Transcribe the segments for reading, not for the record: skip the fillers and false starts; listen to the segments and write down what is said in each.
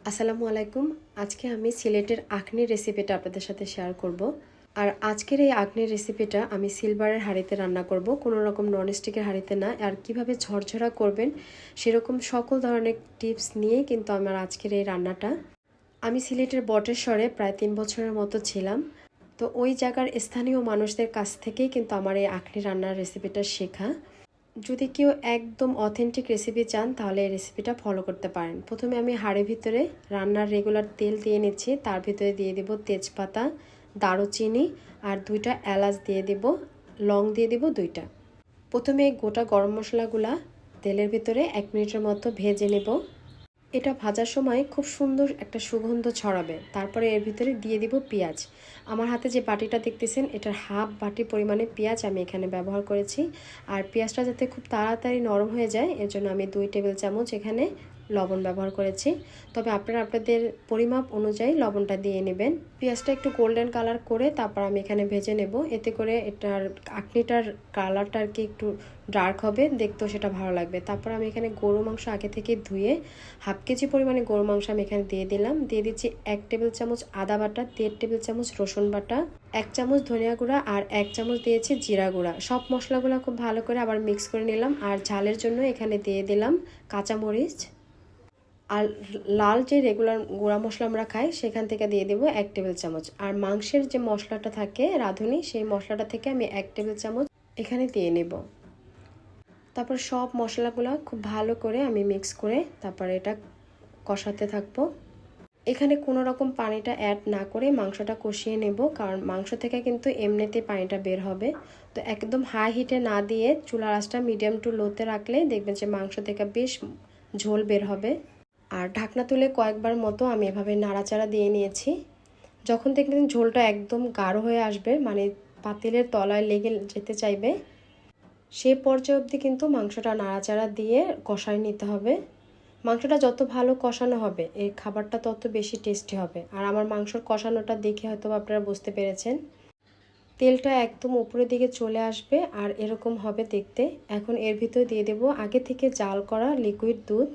আসসালামু আলাইকুম। আজকে আমি সিলেটের আখনি রেসিপিটা আপনাদের সাথে শেয়ার করব। আর আজকের এই আখনির রেসিপিটা আমি সিলভারের হাঁড়িতে রান্না করব, কোনো রকম ননস্টিকের হাঁড়িতে না। আর কিভাবে ঝরঝরা করবেন সেরকম সকল ধরনের টিপস নিয়ে কিন্তু আমার আজকের এই রান্নাটা। আমি সিলেটের বটেশ্বরে প্রায় 3 বছরের মতো ছিলাম। তো ওই জায়গার স্থানীয় মানুষদের কাছ থেকেই কিন্তু আমার এই আখনি রান্নার রেসিপিটা শেখা। যদি কেউ একদম অথেন্টিক রেসিপি চান তাহলে এই রেসিপিটা ফলো করতে পারেন। প্রথমে আমি হাঁড়ির ভিতরে রান্নার রেগুলার তেল দিয়ে নিচ্ছি, তার ভিতরে দিয়ে দেব তেজপাতা, দারুচিনি আর 2টা এলাচ দিয়ে দেব, লং দিয়ে দেব 2টা। প্রথমে গোটা গরম মশলাগুলা তেলের ভিতরে 1 মিনিটের মতো ভেজে নেব। এটা ভাজার সময় খুব সুন্দর একটা সুগন্ধ ছড়াবে। তারপরে এর ভিতরে দিয়ে দিব পেঁয়াজ। আমার হাতে যে বাটিটা দেখতেছেন এটার হাফ বাটি পরিমাণে পেঁয়াজ আমি এখানে ব্যবহার করেছি। আর পেঁয়াজটা যাতে খুব তাড়াতাড়ি নরম হয়ে যায় এর জন্য আমি 2 টেবিল চামচ এখানে লবণ ব্যবহার করেছি। তবে আপনারা আপনাদের পরিমাপ অনুযায়ী লবণটা দিয়ে নেবেন। পেঁয়াজটা একটু গোল্ডেন কালার করে তারপর আমি এখানে ভেজে নেব। এতে করে এটার আখনিটার কালারটা আর কি একটু ডার্ক হবে, দেখতেও সেটা ভালো লাগবে। তারপর আমি এখানে গরু মাংস আগে থেকে ধুয়ে হাফ কেজি পরিমাণে গরু মাংস আমি এখানে দিয়ে দিলাম। দিয়ে দিচ্ছি 1 টেবিল চামচ আদা বাটা, 1.5 টেবিল চামচ রসুন বাটা, 1 চামচ ধনিয়া গুঁড়া আর 1 চামচ দিয়েছি জিরা গুঁড়া। সব মশলাগুলো খুব ভালো করে আবার মিক্স করে নিলাম। আর ঝালের জন্য এখানে দিয়ে দিলাম কাঁচামরিচ। আর লাল যে রেগুলার গুঁড়া মশলা আমরা খাই সেখান থেকে দিয়ে দেবো 1 টেবিল চামচ। আর মাংসের যে মশলাটা থাকে রাঁধুনি, সেই মশলাটা থেকে আমি 1 টেবিল চামচ এখানে দিয়ে নেব। তারপর সব মশলাগুলো খুব ভালো করে আমি মিক্স করে তারপরে এটা কষাতে থাকবো। এখানে কোনো রকম পানিটা অ্যাড না করে মাংসটা কষিয়ে নেব, কারণ মাংস থেকে কিন্তু এমনিতেই পানিটা বের হবে। তো একদম হাই হিটে না দিয়ে চুলার আঁচটা মিডিয়াম টু লোতে রাখলে দেখবেন যে মাংস থেকে বেশ ঝোল বের হবে। আর ঢাকনা তুলে কয়েকবার মতো আমি এভাবে নাড়াচাড়া দিয়ে নিয়েছি। যখন দেখবেন ঝোলটা একদম গাঢ় হয়ে আসবে, মানে পাতিলের তলায় লেগে যেতে চাইবে, সে পর্যায়ে অবধি কিন্তু মাংসটা নাড়াচাড়া দিয়ে কষায় নিতে হবে। মাংসটা যত ভালো কষানো হবে এই খাবারটা তত বেশি টেস্টি হবে। আর আমার মাংসর কষানোটা দেখে হয়তো আপনারা বুঝতে পেরেছেন, তেলটা একদম উপরের দিকে চলে আসবে আর এরকম হবে দেখতে। এখন এর ভিতরে দিয়ে দেব আগে থেকে জাল করা লিকুইড দুধ।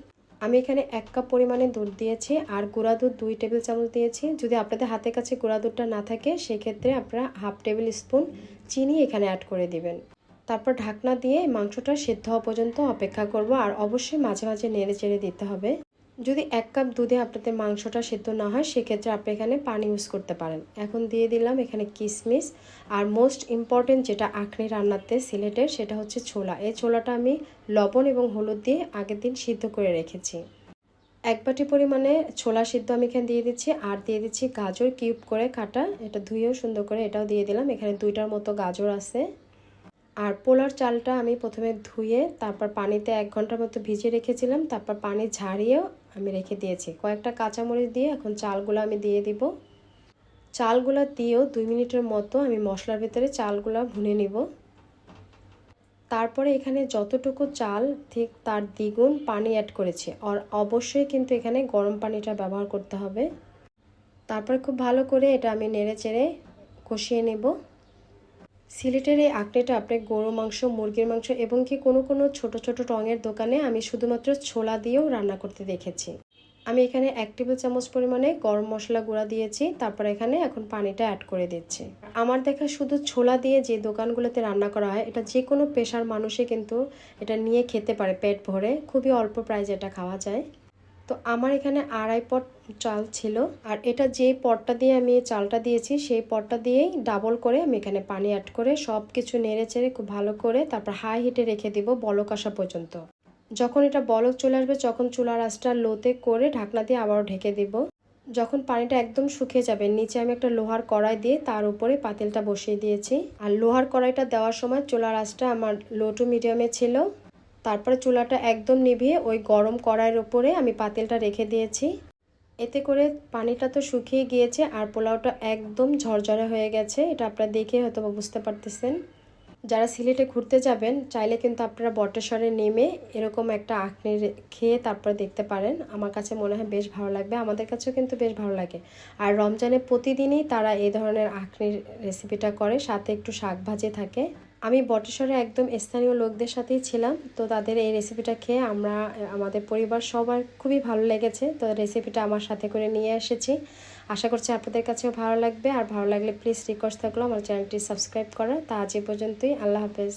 আমি এখানে 1 কাপ পরিমাণে দুধ দিয়েছি আর গুঁড়া দুধ 2 টেবিল চামচ দিয়েছি। যদি আপনাদের হাতের কাছে গুঁড়া দুধটা না থাকে সেক্ষেত্রে আপনারা হাফ টেবিল স্পুন চিনি এখানে অ্যাড করে দিবেন। তারপর ঢাকনা দিয়ে মাংসটা সেদ্ধ হওয়া পর্যন্ত অপেক্ষা করব। আর অবশ্যই মাঝে মাঝে নেড়ে চেড়ে দিতে হবে। যদি 1 কাপ দুধে আপনাদের মাংসটা সেদ্ধ না হয় সেক্ষেত্রে আপনি এখানে পানি ইউজ করতে পারেন। এখন দিয়ে দিলাম এখানে কিশমিশ। আর মোস্ট ইম্পর্টেন্ট যেটা আখনি রান্নাতে সিলেটের, সেটা হচ্ছে ছোলা। এই ছোলাটা আমি লবণ এবং হলুদ দিয়ে আগের দিন সিদ্ধ করে রেখেছি। 1 বাটি পরিমাণে ছোলা সিদ্ধ আমি এখানে দিয়ে দিচ্ছি। আর দিয়ে দিচ্ছি গাজর কিউব করে কাটা, এটা ধুয়েও সুন্দর করে এটাও দিয়ে দিলাম। এখানে 2টার মতো গাজর আছে। আর পোলার চালটা আমি প্রথমে ধুয়ে তারপর পানিতে 1 ঘন্টার মতো ভিজিয়ে রেখেছিলাম। তারপর পানি ঝারিয়েও আমি রেখে দিয়েছি। কয়েকটা কাঁচামরিচ দিয়ে এখন চালগুলো আমি দিয়ে দিব। চালগুলো দিয়েও 2 মিনিটের মতো আমি মশলার ভিতরে চালগুলো ভুনে নিব। তারপরে এখানে যতটুকু চাল ঠিক তার দ্বিগুণ পানি অ্যাড করেছি। আর অবশ্যই কিন্তু এখানে গরম পানিটা ব্যবহার করতে হবে। তারপরে খুব ভালো করে এটা আমি নেড়ে চেড়ে কষিয়ে নেব। সিলেটের এই আখনিটা আপনি গরু মাংস, মুরগির মাংস এবং কি কোনো কোনো ছোট ছোট টঙের দোকানে আমি শুধুমাত্র ছোলা দিয়েও রান্না করতে দেখেছি। আমি এখানে 1 টেবিল চামচ পরিমাণে গরম মশলা গুঁড়া দিয়েছি। তারপর এখানে এখন পানিটা অ্যাড করে দিচ্ছি। আমার দেখা শুধু ছোলা দিয়ে যে দোকানগুলোতে রান্না করা হয়, এটা যে কোনো পেশার মানুষই কিন্তু এটা নিয়ে খেতে পারে পেট ভরে। খুবই অল্প প্রাইসে এটা খাওয়া যায়। তো আমার এখানে 2.5 পট চাল ছিল। আর এটা যে পটটা দিয়ে আমি চালটা দিয়েছি সেই পটটা দিয়েই ডাবল করে আমি এখানে পানি অ্যাড করে সব কিছু নেড়ে চেড়ে খুব ভালো করে তারপর হাই হিটে রেখে দিব বলক আসা পর্যন্ত। যখন এটা বলক চলে আসবে তখন চুলার আঁচটা লোতে করে ঢাকনা দিয়ে আবারও ঢেকে দিব। যখন পানিটা একদম শুকিয়ে যাবে নিচে আমি একটা লোহার কড়াই দিয়ে তার উপরে পাতিলটা বসিয়ে দিয়েছি। আর লোহার কড়াইটা দেওয়ার সময় চুলার আঁচটা আমার লো টু মিডিয়ামে ছিল। তারপরে চুলাটা একদম নিভিয়ে ওই গরম কড়াইয়ের উপরে আমি পাতিলটা রেখে দিয়েছি। এতে করে পানিটা তো শুকিয়ে গিয়েছে আর পোলাওটা একদম ঝরঝরে হয়ে গেছে। এটা আপনারা দেখে হয়তো বুঝতে পারতেছেন। যারা সিলেটে ঘুরতে যাবেন চাইলে কিন্তু আপনারা বটেশ্বরে নেমে এরকম একটা আখনি খেয়ে তারপরে দেখতে পারেন। আমার কাছে মনে হয় বেশ ভালো লাগবে, আমাদের কাছেও কিন্তু বেশ ভালো লাগে। আর রমজানে প্রতিদিনই তারা এই ধরনের আখনির রেসিপিটা করে, সাথে একটু শাক ভাজি থাকে। আমি বটেশ্বরে একদম স্থানীয় লোকদের সাথেই ছিলাম, তো তাদের এই রেসিপিটা খেয়ে আমাদের পরিবার সবার খুবই ভালো লেগেছে। তো রেসিপিটা আমার সাথে করে নিয়ে এসেছি, আশা করছি আপনাদের কাছেও ভালো লাগবে। আর ভালো লাগলে প্লিজ রিকোয়েস্ট থাকলো আমার চ্যানেলটি সাবস্ক্রাইব করার। তা আজ এ পর্যন্তই, আল্লাহ হাফেজ।